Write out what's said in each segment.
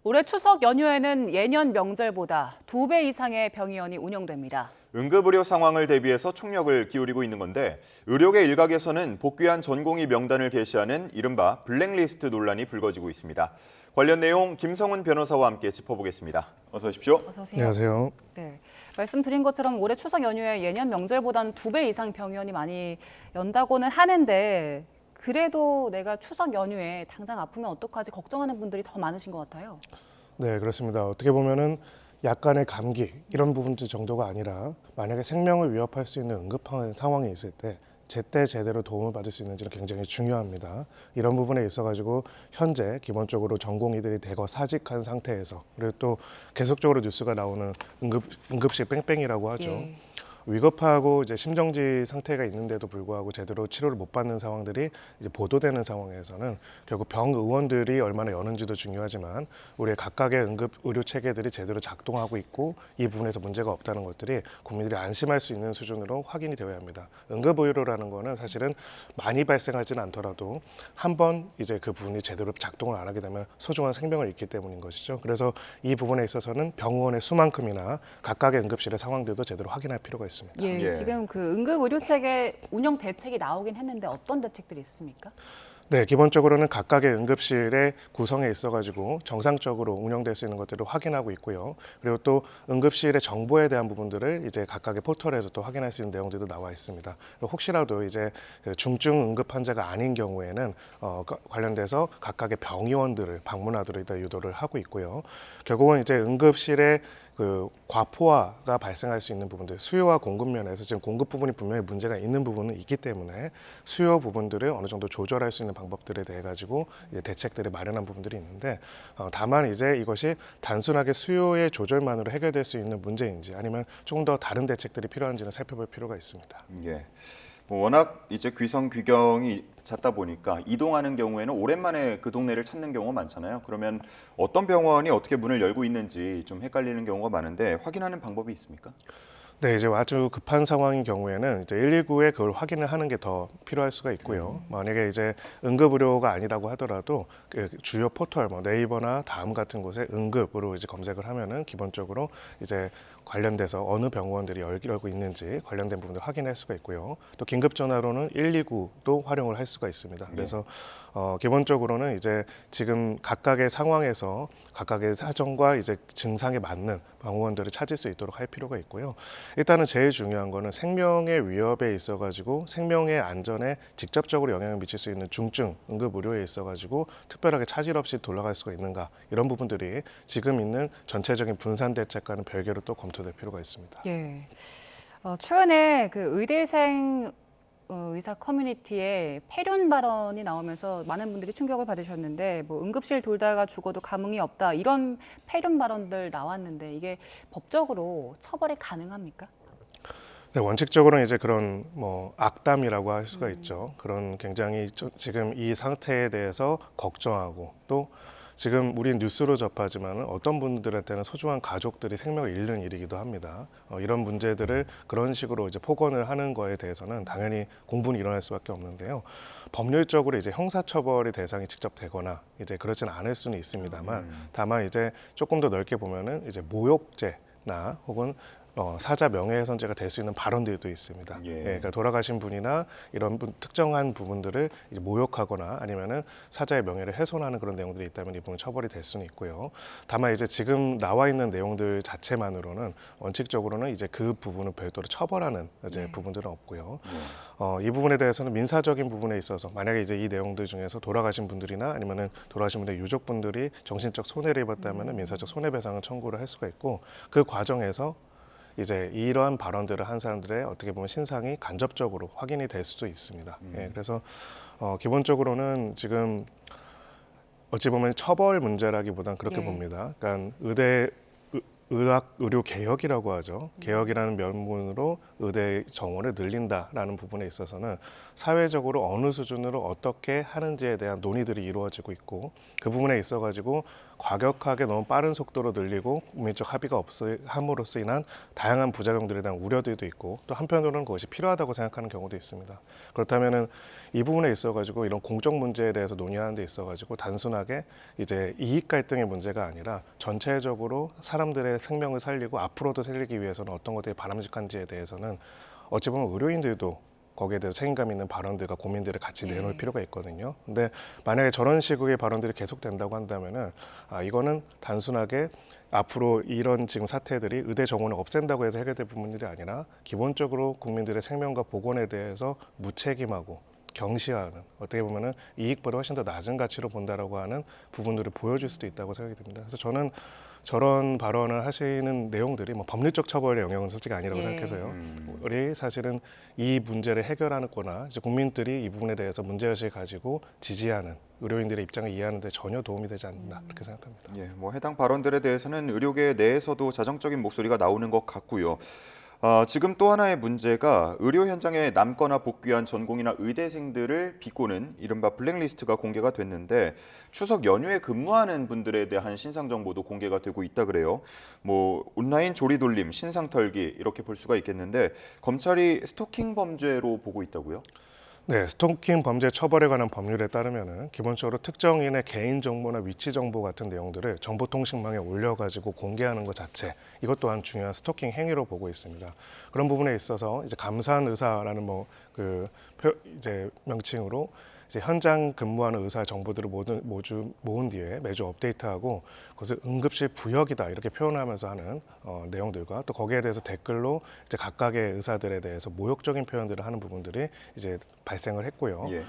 올해 추석 연휴에는 예년 명절보다 2배 이상의 병의원이 운영됩니다. 응급의료 상황을 대비해서 총력을 기울이고 있는 건데 의료계 일각에서는 복귀한 전공의 명단을 게시하는 이른바 블랙리스트 논란이 불거지고 있습니다. 관련 내용 김성훈 변호사와 함께 짚어보겠습니다. 어서 오십시오. 어서 오세요. 안녕하세요. 네, 말씀드린 것처럼 올해 추석 연휴에 예년 명절보다는 2배 이상 병의원이 많이 연다고는 하는데 그래도 내가 추석 연휴에 당장 아프면 어떡하지 걱정하는 분들이 더 많으신 것 같아요. 네, 그렇습니다. 어떻게 보면은 약간의 감기 이런 부분 정도가 아니라 만약에 생명을 위협할 수 있는 응급한 상황이 있을 때 제때 제대로 도움을 받을 수 있는지는 굉장히 중요합니다. 이런 부분에 있어가지고 현재 기본적으로 전공의들이 대거 사직한 상태에서 그리고 또 계속적으로 뉴스가 나오는 응급실 뺑뺑이라고 하죠. 예. 위급하고 이제 심정지 상태가 있는데도 불구하고 제대로 치료를 못 받는 상황들이 이제 보도되는 상황에서는 결국 병 의원들이 얼마나 여는지도 중요하지만 우리의 각각의 응급 의료 체계들이 제대로 작동하고 있고 이 부분에서 문제가 없다는 것들이 국민들이 안심할 수 있는 수준으로 확인이 되어야 합니다. 응급 의료라는 거는 사실은 많이 발생하지는 않더라도 한 번 이제 그 부분이 제대로 작동을 안 하게 되면 소중한 생명을 잃기 때문인 것이죠. 그래서 이 부분에 있어서는 병원의 수만큼이나 각각의 응급실의 상황들도 제대로 확인할 필요가 있습니다. 예, 예. 지금 그 응급 의료 체계 운영 대책이 나오긴 했는데 어떤 대책들이 있습니까? 네, 기본적으로는 각각의 응급실의 구성에 있어가지고 정상적으로 운영될 수 있는 것들을 확인하고 있고요. 그리고 또 응급실의 정보에 대한 부분들을 이제 각각의 포털에서 또 확인할 수 있는 내용들도 나와 있습니다. 혹시라도 이제 중증 응급 환자가 아닌 경우에는 관련돼서 각각의 병의원들을 방문하도록 일단 유도를 하고 있고요. 결국은 이제 응급실의 그 과포화가 발생할 수 있는 부분들, 수요와 공급 면에서 지금 공급 부분이 분명히 문제가 있는 부분은 있기 때문에 수요 부분들을 어느 정도 조절할 수 있는 방법들에 대해 가지고 이제 대책들을 마련한 부분들이 있는데 다만 이제 이것이 단순하게 수요의 조절만으로 해결될 수 있는 문제인지 아니면 조금 더 다른 대책들이 필요한지는 살펴볼 필요가 있습니다. 예. 워낙 이제 귀성 귀경이 잦다 보니까 이동하는 경우에는 오랜만에 그 동네를 찾는 경우가 많잖아요. 그러면 어떤 병원이 어떻게 문을 열고 있는지 좀 헷갈리는 경우가 많은데 확인하는 방법이 있습니까? 네, 이제 아주 급한 상황인 경우에는 이제 119에 그걸 확인을 하는 게 더 필요할 수가 있고요. 만약에 이제 응급의료가 아니라고 하더라도 그 주요 포털, 뭐 네이버나 다음 같은 곳에 응급으로 이제 검색을 하면은 기본적으로 이제 관련돼서 어느 병원들이 열고 있는지 관련된 부분을 확인할 수가 있고요. 또 긴급 전화로는 129도 활용을 할 수가 있습니다. 그래서 기본적으로는 이제 지금 각각의 상황에서 각각의 사정과 이제 증상에 맞는 병원들을 찾을 수 있도록 할 필요가 있고요. 일단은 제일 중요한 거는 생명의 위협에 있어가지고 생명의 안전에 직접적으로 영향을 미칠 수 있는 중증 응급 의료에 있어가지고 특별하게 차질 없이 돌아갈 수가 있는가 이런 부분들이 지금 있는 전체적인 분산 대책과는 별개로 또 검토될 필요가 있습니다. 예. 최근에 그 의대생 의사 커뮤니티에 폐륜 발언이 나오면서 많은 분들이 충격을 받으셨는데 뭐 응급실 돌다가 죽어도 감흥이 없다 이런 폐륜 발언들 나왔는데 이게 법적으로 처벌이 가능합니까? 네, 원칙적으로는 이제 그런 뭐 악담이라고 할 수가 있죠. 그런 굉장히 지금 이 상태에 대해서 걱정하고 또 지금 우리 뉴스로 접하지만 어떤 분들한테는 소중한 가족들이 생명을 잃는 일이기도 합니다. 이런 문제들을 그런 식으로 이제 폭언을 하는 거에 대해서는 당연히 공분이 일어날 수밖에 없는데요. 법률적으로 이제 형사처벌의 대상이 직접 되거나 이제 그렇지는 않을 수는 있습니다만 다만 이제 조금 더 넓게 보면은 이제 모욕죄나 혹은 사자 명예훼손죄가 될 수 있는 발언들도 있습니다. 예. 그러니까 돌아가신 분이나 이런 특정한 부분들을 이제 모욕하거나 아니면은 사자의 명예를 훼손하는 그런 내용들이 있다면 이 부분 처벌이 될 수는 있고요. 다만 이제 지금 나와 있는 내용들 자체만으로는 원칙적으로는 이제 그 부분을 별도로 처벌하는 이제 부분들은 없고요. 이 부분에 대해서는 민사적인 부분에 있어서 만약에 이제 이 내용들 중에서 돌아가신 분들이나 아니면은 돌아가신 분들의 유족분들이 정신적 손해를 입었다면은 민사적 손해배상을 청구를 할 수가 있고 그 과정에서 이제 이러한 발언들을 한 사람들의 어떻게 보면 신상이 간접적으로 확인이 될 수도 있습니다. 예, 그래서 기본적으로는 지금 어찌 보면 처벌 문제라기보단 그렇게 봅니다. 그러니까 의학 의료 개혁이라고 하죠. 개혁이라는 면문으로 의대 정원을 늘린다라는 부분에 있어서는 사회적으로 어느 수준으로 어떻게 하는지에 대한 논의들이 이루어지고 있고 그 부분에 있어가지고 과격하게 너무 빠른 속도로 늘리고 국민적 합의가 없음으로써 인한 다양한 부작용들에 대한 우려들도 있고 또 한편으로는 그것이 필요하다고 생각하는 경우도 있습니다. 그렇다면은 이 부분에 있어가지고 이런 공적 문제에 대해서 논의하는 데 있어가지고 단순하게 이제 이익 갈등의 문제가 아니라 전체적으로 사람들의 생명을 살리고 앞으로도 살리기 위해서는 어떤 것들이 바람직한지에 대해서는 어찌 보면 의료인들도 거기에 대해서 책임감 있는 발언들과 고민들을 같이 내놓을 필요가 있거든요. 근데 만약에 저런 식의 발언들이 계속된다고 한다면은 이거는 단순하게 앞으로 이런 지금 사태들이 의대 정원을 없앤다고 해서 해결될 부분들이 아니라 기본적으로 국민들의 생명과 보건에 대해서 무책임하고 경시하는 어떻게 보면은 이익보다 훨씬 더 낮은 가치로 본다라고 하는 부분들을 보여줄 수도 있다고 생각이 듭니다. 그래서 저는 저런 발언을 하시는 내용들이 뭐 법률적 처벌의 영역은 솔직히 아니라고 생각해서요. 우리 사실은 이 문제를 해결하는 거나 이제 국민들이 이 부분에 대해서 문제의식을 가지고 지지하는 의료인들의 입장을 이해하는 데 전혀 도움이 되지 않는다 그렇게 생각합니다. 예, 뭐 해당 발언들에 대해서는 의료계 내에서도 자정적인 목소리가 나오는 것 같고요. 지금 또 하나의 문제가 의료 현장에 남거나 복귀한 전공이나 의대생들을 비꼬는 이른바 블랙리스트가 공개가 됐는데 추석 연휴에 근무하는 분들에 대한 신상 정보도 공개가 되고 있다 그래요. 뭐 온라인 조리돌림, 신상 털기 이렇게 볼 수가 있겠는데 검찰이 스토킹 범죄로 보고 있다고요? 네, 스토킹 범죄 처벌에 관한 법률에 따르면은 기본적으로 특정인의 개인 정보나 위치 정보 같은 내용들을 정보통신망에 올려가지고 공개하는 것 자체, 이것 또한 중요한 스토킹 행위로 보고 있습니다. 그런 부분에 있어서 이제 감사한 의사라는 이제 명칭으로 이제 현장 근무하는 의사 정보들을 모은 뒤에 매주 업데이트하고 그것을 응급실 부역이다 이렇게 표현하면서 하는 내용들과 또 거기에 대해서 댓글로 이제 각각의 의사들에 대해서 모욕적인 표현들을 하는 부분들이 이제 발생을 했고요. 예.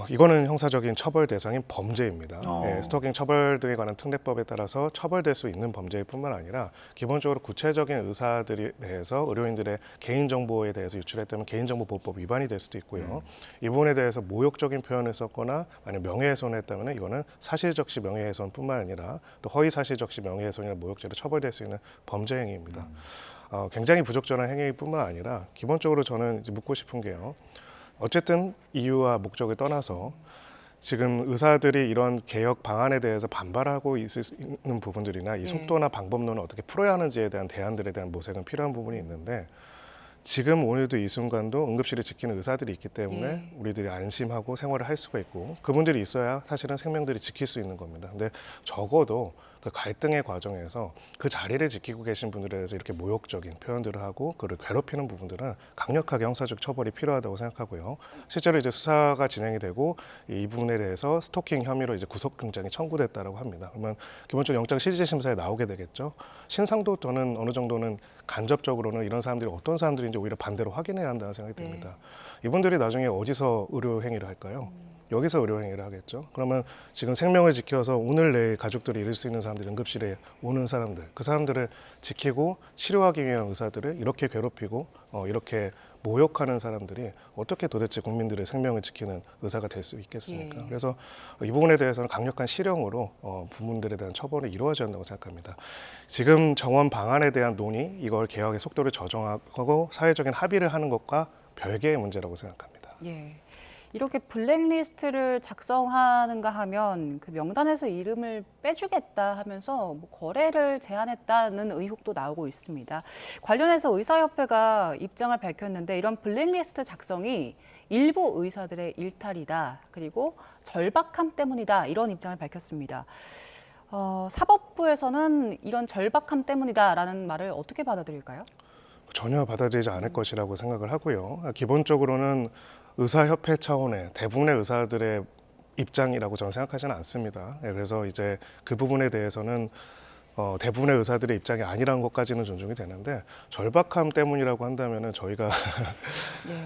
이거는 형사적인 처벌 대상인 범죄입니다. 어. 스토킹 처벌 등에 관한 특례법에 따라서 처벌될 수 있는 범죄일 뿐만 아니라 기본적으로 구체적인 의사들에 대해서 의료인들의 개인정보에 대해서 유출했다면 개인정보보호법 위반이 될 수도 있고요. 이 부분에 대해서 모욕적인 표현을 썼거나 만약 명예훼손을 했다면 이거는 사실적시 명예훼손뿐만 아니라 또 허위사실적시 명예훼손이나 모욕죄로 처벌될 수 있는 범죄 행위입니다. 굉장히 부적절한 행위일 뿐만 아니라 기본적으로 저는 이제 묻고 싶은 게요. 어쨌든 이유와 목적을 떠나서 지금 의사들이 이런 개혁 방안에 대해서 반발하고 있는 부분들이나 이 속도나 방법론을 어떻게 풀어야 하는지에 대한 대안들에 대한 모색은 필요한 부분이 있는데 지금 오늘도 이 순간도 응급실을 지키는 의사들이 있기 때문에 우리들이 안심하고 생활을 할 수가 있고 그분들이 있어야 사실은 생명들이 지킬 수 있는 겁니다. 근데 적어도 그 갈등의 과정에서 그 자리를 지키고 계신 분들에 대해서 이렇게 모욕적인 표현들을 하고 그를 괴롭히는 부분들은 강력하게 형사적 처벌이 필요하다고 생각하고요. 실제로 이제 수사가 진행이 되고 이 부분에 대해서 스토킹 혐의로 이제 구속영장이 청구됐다라고 합니다. 그러면 기본적으로 영장 실질심사에 나오게 되겠죠. 신상도 저는 어느 정도는 간접적으로는 이런 사람들이 어떤 사람들인지 오히려 반대로 확인해야 한다는 생각이 듭니다. 이분들이 나중에 어디서 의료 행위를 할까요? 여기서 의료행위를 하겠죠. 그러면 지금 생명을 지켜서 오늘 내일 가족들이 잃을 수 있는 사람들, 응급실에 오는 사람들, 그 사람들을 지키고 치료하기 위한 의사들을 이렇게 괴롭히고 이렇게 모욕하는 사람들이 어떻게 도대체 국민들의 생명을 지키는 의사가 될 수 있겠습니까? 그래서 이 부분에 대해서는 강력한 실형으로 부분들에 대한 처벌이 이루어져야 한다고 생각합니다. 지금 정원 방안에 대한 논의, 이걸 개혁의 속도를 조정하고 사회적인 합의를 하는 것과 별개의 문제라고 생각합니다. 예. 이렇게 블랙리스트를 작성하는가 하면 그 명단에서 이름을 빼주겠다 하면서 뭐 거래를 제한했다는 의혹도 나오고 있습니다. 관련해서 의사협회가 입장을 밝혔는데 이런 블랙리스트 작성이 일부 의사들의 일탈이다. 그리고 절박함 때문이다. 이런 입장을 밝혔습니다. 사법부에서는 이런 절박함 때문이다라는 말을 어떻게 받아들일까요? 전혀 받아들이지 않을 것이라고 생각을 하고요. 기본적으로는 의사협회 차원의 대부분의 의사들의 입장이라고 저는 생각하지는 않습니다. 그래서 이제 그 부분에 대해서는 대부분의 의사들의 입장이 아니라는 것까지는 존중이 되는데 절박함 때문이라고 한다면은 저희가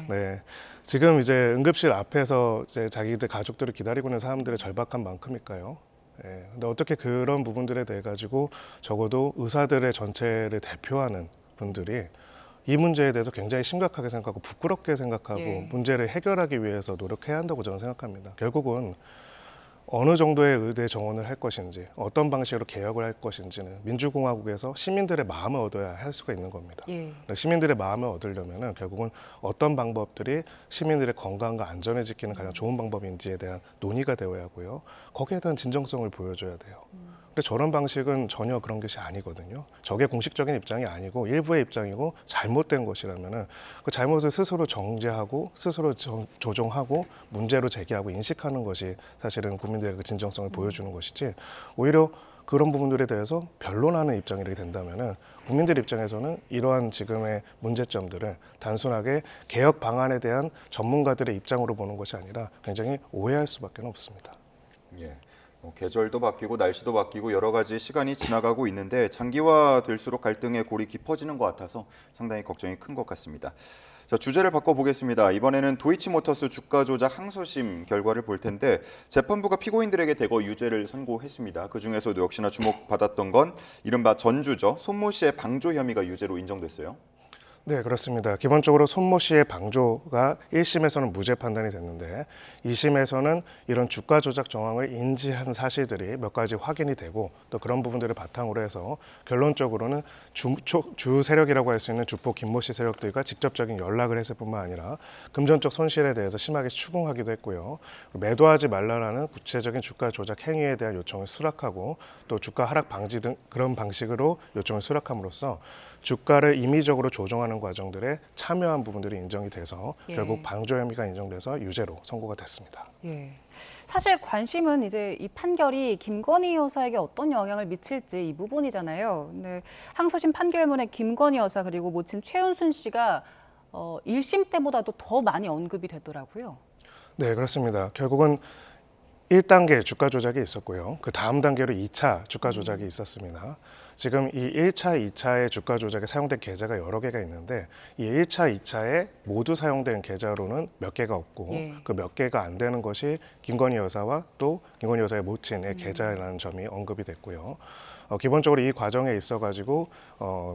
네, 지금 이제 응급실 앞에서 이제 자기들 가족들을 기다리고 있는 사람들의 절박함만큼일까요? 근데 어떻게 그런 부분들에 대해 가지고 적어도 의사들의 전체를 대표하는 분들이 이 문제에 대해서 굉장히 심각하게 생각하고 부끄럽게 생각하고 문제를 해결하기 위해서 노력해야 한다고 저는 생각합니다. 결국은 어느 정도의 의대 정원을 할 것인지, 어떤 방식으로 개혁을 할 것인지는 민주공화국에서 시민들의 마음을 얻어야 할 수가 있는 겁니다. 예. 시민들의 마음을 얻으려면은 결국은 어떤 방법들이 시민들의 건강과 안전을 지키는 가장 좋은 방법인지에 대한 논의가 되어야 하고요. 거기에 대한 진정성을 보여줘야 돼요. 근데 저런 방식은 전혀 그런 것이 아니거든요. 저게 공식적인 입장이 아니고 일부의 입장이고 잘못된 것이라면은 그 잘못을 스스로 정죄하고 스스로 조정하고 문제로 제기하고 인식하는 것이 사실은 국민들의 그 진정성을 보여주는 것이지, 오히려 그런 부분들에 대해서 변론하는 입장이 이렇게 된다면은 국민들 입장에서는 이러한 지금의 문제점들을 단순하게 개혁 방안에 대한 전문가들의 입장으로 보는 것이 아니라 굉장히 오해할 수밖에 없습니다. 예. 계절도 바뀌고 날씨도 바뀌고 여러 가지 시간이 지나가고 있는데 장기화될수록 갈등의 골이 깊어지는 것 같아서 상당히 걱정이 큰 것 같습니다. 자, 주제를 바꿔보겠습니다. 이번에는 도이치모터스 주가 조작 항소심 결과를 볼 텐데 재판부가 피고인들에게 대거 유죄를 선고했습니다. 그중에서도 역시나 주목받았던 건 이른바 전주죠. 손모 씨의 방조 혐의가 유죄로 인정됐어요. 네, 그렇습니다. 기본적으로 손모 씨의 방조가 1심에서는 무죄 판단이 됐는데 2심에서는 이런 주가 조작 정황을 인지한 사실들이 몇 가지 확인이 되고 또 그런 부분들을 바탕으로 해서 결론적으로는 주 세력이라고 할 수 있는 주포 김모 씨 세력들과 직접적인 연락을 했을 뿐만 아니라 금전적 손실에 대해서 심하게 추궁하기도 했고요. 매도하지 말라라는 구체적인 주가 조작 행위에 대한 요청을 수락하고 또 주가 하락 방지 등 그런 방식으로 요청을 수락함으로써 주가를 임의적으로 조정하는 과정들에 참여한 부분들이 인정이 돼서 예. 결국 방조 혐의가 인정돼서 유죄로 선고가 됐습니다. 예. 사실 관심은 이제 이 판결이 김건희 여사에게 어떤 영향을 미칠지 이 부분이잖아요. 근데 항소심 판결문에 김건희 여사 그리고 모친 최은순 씨가 1심 때보다도 더 많이 언급이 됐더라고요. 네, 그렇습니다. 결국은 1단계 주가 조작이 있었고요. 그 다음 단계로 2차 주가 조작이 있었습니다. 지금 이 1차, 2차의 주가 조작에 사용된 계좌가 여러 개가 있는데 이 1차, 2차에 모두 사용된 계좌로는 몇 개가 없고 예. 그 몇 개가 안 되는 것이 김건희 여사와 또 김건희 여사의 모친의 계좌라는 점이 언급이 됐고요. 기본적으로 이 과정에 있어가지고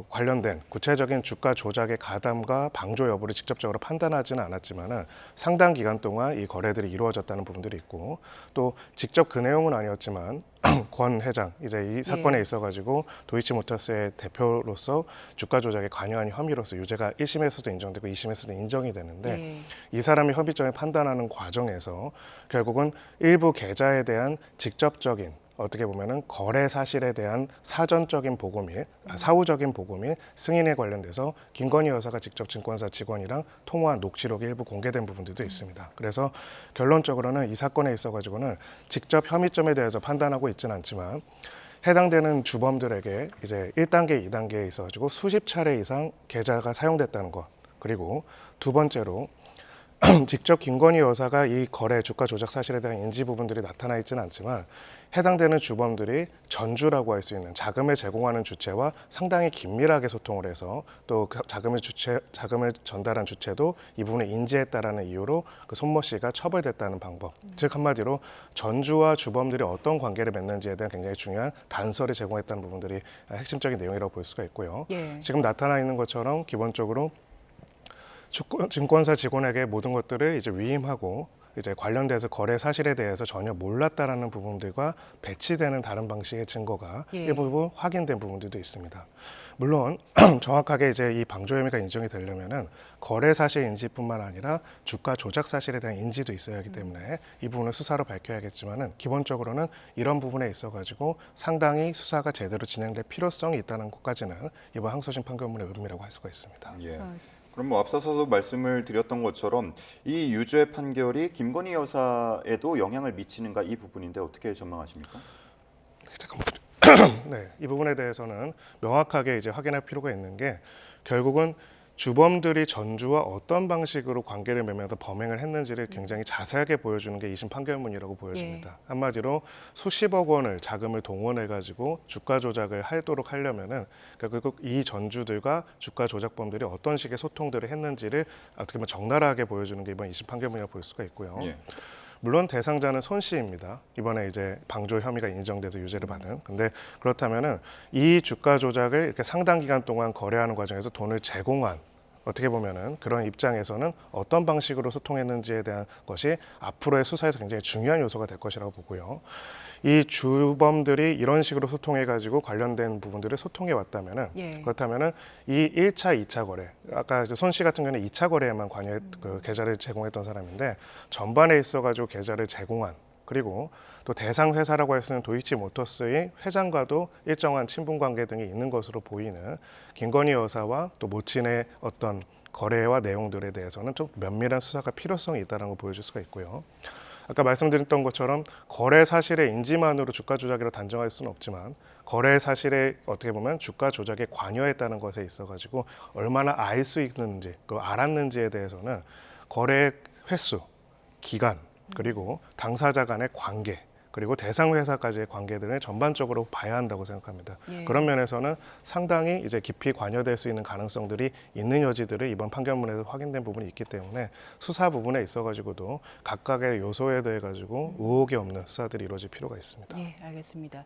관련된 구체적인 주가 조작의 가담과 방조 여부를 직접적으로 판단하지는 않았지만은 상당 기간 동안 이 거래들이 이루어졌다는 부분들이 있고 또 직접 그 내용은 아니었지만 권 회장 이제 이 사건에 예. 있어가지고 도이치모터스의 대표로서 주가 조작에 관여한 혐의로서 유죄가 1심에서도 인정되고 2심에서도 인정이 되는데 예. 이 사람이 혐의점을 판단하는 과정에서 결국은 일부 계좌에 대한 직접적인 어떻게 보면은 거래 사실에 대한 사전적인 보고 및 사후적인 보고 및 승인에 관련돼서 김건희 여사가 직접 증권사 직원이랑 통화한 녹취록이 일부 공개된 부분들도 있습니다. 그래서 결론적으로는 이 사건에 있어가지고는 직접 혐의점에 대해서 판단하고 있지는 않지만 해당되는 주범들에게 이제 1단계, 2단계에 있어가지고 수십 차례 이상 계좌가 사용됐다는 것, 그리고 두 번째로 직접 김건희 여사가 이 거래 주가 조작 사실에 대한 인지 부분들이 나타나 있지는 않지만 해당되는 주범들이 전주라고 할 수 있는 자금을 제공하는 주체와 상당히 긴밀하게 소통을 해서 또 그 자금을 전달한 주체도 이 부분을 인지했다라는 이유로 그 손모 씨가 처벌됐다는 방법. 즉 한마디로 전주와 주범들이 어떤 관계를 맺는지에 대한 굉장히 중요한 단서를 제공했다는 부분들이 핵심적인 내용이라고 볼 수가 있고요. 예. 지금 나타나 있는 것처럼 기본적으로 증권사 직원에게 모든 것들을 이제 위임하고 이제 관련돼서 거래 사실에 대해서 전혀 몰랐다라는 부분들과 배치되는 다른 방식의 증거가 예. 일부분 확인된 부분들도 있습니다. 물론 정확하게 이제 이 방조 혐의가 인정이 되려면은 거래 사실 인지뿐만 아니라 주가 조작 사실에 대한 인지도 있어야 하기 때문에 이 부분은 수사로 밝혀야겠지만은 기본적으로는 이런 부분에 있어가지고 상당히 수사가 제대로 진행될 필요성이 있다는 것까지는 이번 항소심 판결문의 의미라고 할 수가 있습니다. 예. 그럼 뭐 앞서서도 말씀을 드렸던 것처럼 이 유죄 판결이 김건희 여사에도 영향을 미치는가 이 부분인데 어떻게 전망하십니까? 잠깐만요. 네, 이 부분에 대해서는 명확하게 이제 확인할 필요가 있는 게 결국은 주범들이 전주와 어떤 방식으로 관계를 맺으면서 범행을 했는지를 굉장히 자세하게 보여주는 게 2심 판결문이라고 보여집니다. 한마디로 수십억 원을 자금을 동원해가지고 주가 조작을 하도록 하려면은 결국 이 전주들과 주가 조작범들이 어떤 식의 소통들을 했는지를 어떻게 보면 적나라하게 보여주는 게 이번 2심 판결문이라고 볼 수가 있고요. 예. 물론 대상자는 손 씨입니다. 이번에 이제 방조 혐의가 인정돼서 유죄를 받은. 근데 그렇다면은 이 주가 조작을 이렇게 상당 기간 동안 거래하는 과정에서 돈을 제공한 어떻게 보면은 그런 입장에서는 어떤 방식으로 소통했는지에 대한 것이 앞으로의 수사에서 굉장히 중요한 요소가 될 것이라고 보고요. 이 주범들이 이런 식으로 소통해가지고 관련된 부분들을 소통해 왔다면은 예. 그렇다면은 이 1차, 2차 거래, 아까 이제 손 씨 같은 경우는 2차 거래에만 관여 그 계좌를 제공했던 사람인데 전반에 있어가지고 계좌를 제공한 그리고 또 대상 회사라고 할 수 있는 도이치모터스의 회장과도 일정한 친분 관계 등이 있는 것으로 보이는 김건희 여사와 또 모친의 어떤 거래와 내용들에 대해서는 좀 면밀한 수사가 필요성이 있다는 걸 보여줄 수가 있고요. 아까 말씀드렸던 것처럼 거래 사실의 인지만으로 주가 조작이라고 단정할 수는 없지만 거래 사실에 어떻게 보면 주가 조작에 관여했다는 것에 있어가지고 얼마나 알 수 있는지, 그 알았는지에 대해서는 거래 횟수, 기간, 그리고 당사자 간의 관계, 그리고 대상 회사까지의 관계들을 전반적으로 봐야 한다고 생각합니다. 예. 그런 면에서는 상당히 이제 깊이 관여될 수 있는 가능성들이 있는 여지들을 이번 판결문에서 확인된 부분이 있기 때문에 수사 부분에 있어가지고도 각각의 요소에 대해 가지고 의혹이 없는 수사들이 이루어질 필요가 있습니다. 예, 알겠습니다.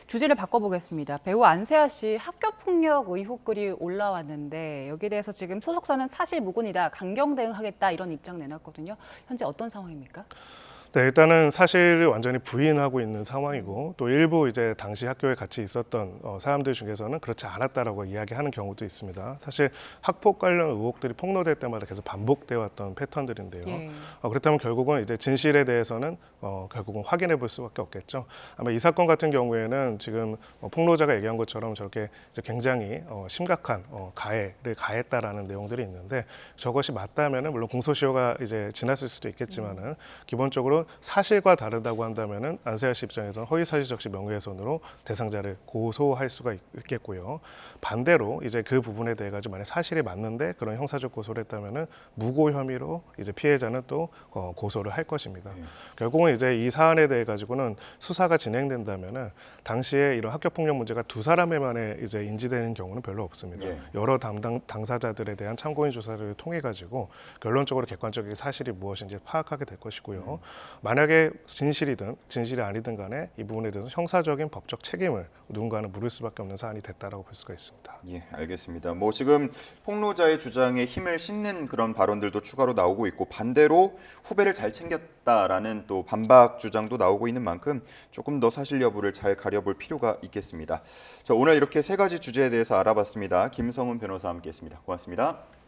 주제를 바꿔보겠습니다. 배우 안세아 씨 학교 폭력 의혹글이 올라왔는데 여기에 대해서 지금 소속사는 사실 무근이다, 강경 대응하겠다 이런 입장 내놨거든요. 현재 어떤 상황입니까? 네, 일단은 사실을 완전히 부인하고 있는 상황이고 또 일부 이제 당시 학교에 같이 있었던 사람들 중에서는 그렇지 않았다라고 이야기하는 경우도 있습니다. 사실 학폭 관련 의혹들이 폭로될 때마다 계속 반복되어 왔던 패턴들인데요. 예. 그렇다면 결국은 이제 진실에 대해서는 결국은 확인해 볼 수밖에 없겠죠. 아마 이 사건 같은 경우에는 지금 폭로자가 얘기한 것처럼 저렇게 이제 굉장히 심각한 가해를 가했다라는 내용들이 있는데 저것이 맞다면은 물론 공소시효가 이제 지났을 수도 있겠지만은 기본적으로 사실과 다르다고 한다면은 안세아 씨 입장에서는 허위사실적시 명예훼손으로 대상자를 고소할 수가 있겠고요. 반대로 이제 그 부분에 대해 가지고 만약 사실이 맞는데 그런 형사적 고소를 했다면은 무고 혐의로 이제 피해자는 또 고소를 할 것입니다. 결국은 이제 이 사안에 대해 가지고는 수사가 진행된다면은 당시에 이런 학교 폭력 문제가 두 사람에만에 이제 인지되는 경우는 별로 없습니다. 예. 여러 당사자들에 대한 참고인 조사를 통해 가지고 결론적으로 객관적인 사실이 무엇인지 파악하게 될 것이고요. 만약에 진실이든 진실이 아니든 간에 이 부분에 대해서 형사적인 법적 책임을 누군가는 물을 수밖에 없는 사안이 됐다라고 볼 수가 있습니다. 예, 알겠습니다. 뭐 지금 폭로자의 주장에 힘을 싣는 그런 발언들도 추가로 나오고 있고 반대로 후배를 잘 챙겼다라는 또 반박 주장도 나오고 있는 만큼 조금 더 사실 여부를 잘 가려볼 필요가 있겠습니다. 자, 오늘 이렇게 세 가지 주제에 대해서 알아봤습니다. 김성훈 변호사와 함께했습니다. 고맙습니다.